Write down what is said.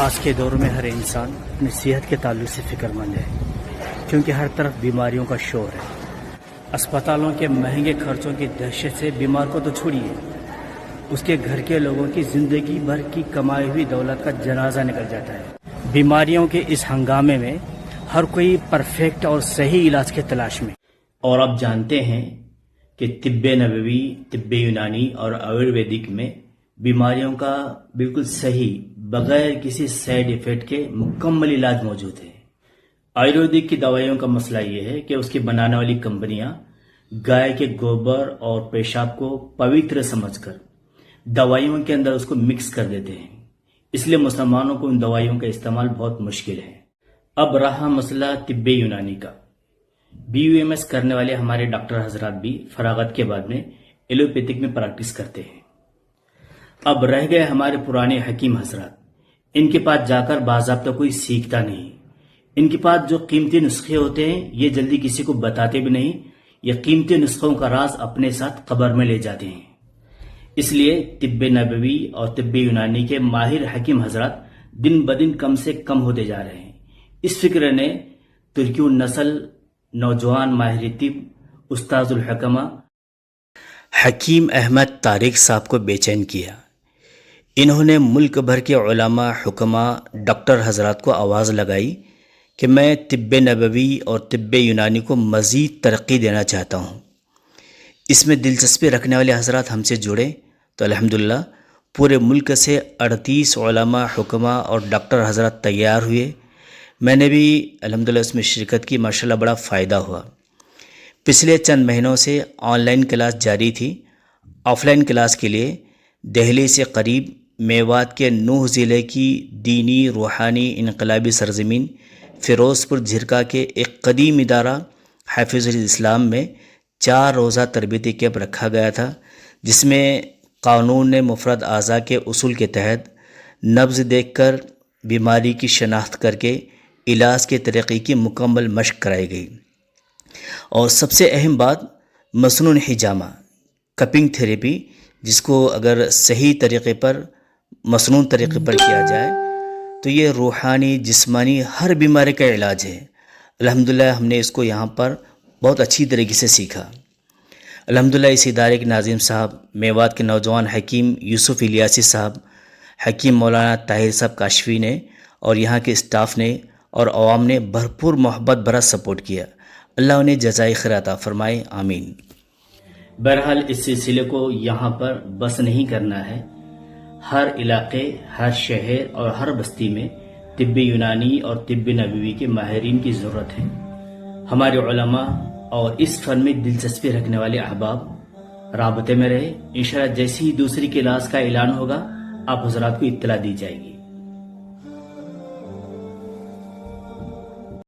آج کے دور میں ہر انسان اپنی صحت کے تعلق سے فکر مند ہے، کیونکہ ہر طرف بیماریوں کا شور ہے۔ اسپتالوں کے مہنگے خرچوں کی دہشت سے بیمار کو تو چھوڑیے، اس کے گھر کے لوگوں کی زندگی بھر کی کمائی ہوئی دولت کا جنازہ نکل جاتا ہے۔ بیماریوں کے اس ہنگامے میں ہر کوئی پرفیکٹ اور صحیح علاج کے تلاش میں، اور آپ جانتے ہیں کہ طب نبوی، طب یونانی اور آیورویدک میں بیماریوں کا بالکل صحیح بغیر کسی سائیڈ ایفیکٹ کے مکمل علاج موجود ہے۔ آیورویدک کی دوائیوں کا مسئلہ یہ ہے کہ اس کی بنانے والی کمپنیاں گائے کے گوبر اور پیشاب کو پوتر سمجھ کر دوائیوں کے اندر اس کو مکس کر دیتے ہیں، اس لیے مسلمانوں کو ان دوائیوں کا استعمال بہت مشکل ہے۔ اب رہا مسئلہ طب یونانی کا، BUMS کرنے والے ہمارے ڈاکٹر حضرات بھی فراغت کے بعد میں ایلوپیتھک میں پریکٹس کرتے ہیں۔ اب رہ گئے ہمارے پرانے حکیم حضرات، ان کے پاس جا کر باضابطہ کوئی سیکھتا نہیں۔ ان کے پاس جو قیمتی نسخے ہوتے ہیں یہ جلدی کسی کو بتاتے بھی نہیں، یہ قیمتی نسخوں کا راز اپنے ساتھ قبر میں لے جاتے ہیں۔ اس لیے طب نبوی اور طب یونانی کے ماہر حکیم حضرات دن بدن کم سے کم ہوتے جا رہے ہیں۔ اس فکر نے ترکی النسل نوجوان ماہر طب استاذ الحکمہ حکیم احمد طارق صاحب کو بے چین کیا۔ انہوں نے ملک بھر کے علماء، حکماء، ڈاکٹر حضرات کو آواز لگائی کہ میں طب نبوی اور طب یونانی کو مزید ترقی دینا چاہتا ہوں۔ اس میں دلچسپی رکھنے والے حضرات ہم سے جڑے تو الحمدللہ پورے ملک سے 38 علماء، حکماء اور ڈاکٹر حضرات تیار ہوئے۔ میں نے بھی الحمدللہ اس میں شرکت کی، ماشاءاللہ بڑا فائدہ ہوا۔ پچھلے چند مہینوں سے آن لائن کلاس جاری تھی۔ آف لائن کلاس کے لیے دہلی سے قریب میوات کے نوح ضلع کی دینی روحانی انقلابی سرزمین فیروز پور جھرکا کے ایک قدیم ادارہ حافظ الاسلام میں 4 روزہ تربیتی کیمپ رکھا گیا تھا، جس میں قانون مفرد اعضاء کے اصول کے تحت نبض دیکھ کر بیماری کی شناخت کر کے علاج کے طریقے کی مکمل مشق کرائی گئی۔ اور سب سے اہم بات مسنون حجامہ کپنگ تھیریپی، جس کو اگر صحیح طریقے پر مسنون طریقے پر کیا جائے تو یہ روحانی جسمانی ہر بیماری کا علاج ہے۔ الحمدللہ ہم نے اس کو یہاں پر بہت اچھی طریقے سے سیکھا۔ الحمدللہ اس ادارے کے ناظم صاحب، میوات کے نوجوان حکیم یوسف الیاسی صاحب، حکیم مولانا طاہر صاحب کاشفی نے اور یہاں کے اسٹاف نے اور عوام نے بھرپور محبت بھرا سپورٹ کیا۔ اللہ انہیں جزائے خیر عطا فرمائے، آمین۔ بہرحال اس سلسلے کو یہاں پر بس نہیں کرنا ہے، ہر علاقے، ہر شہر اور ہر بستی میں طب یونانی اور طب نبوی کے ماہرین کی ضرورت ہے۔ ہمارے علماء اور اس فن میں دلچسپی رکھنے والے احباب رابطے میں رہے۔ انشاءاللہ جیسی ہی دوسری کلاس کا اعلان ہوگا آپ حضرات کو اطلاع دی جائے گی۔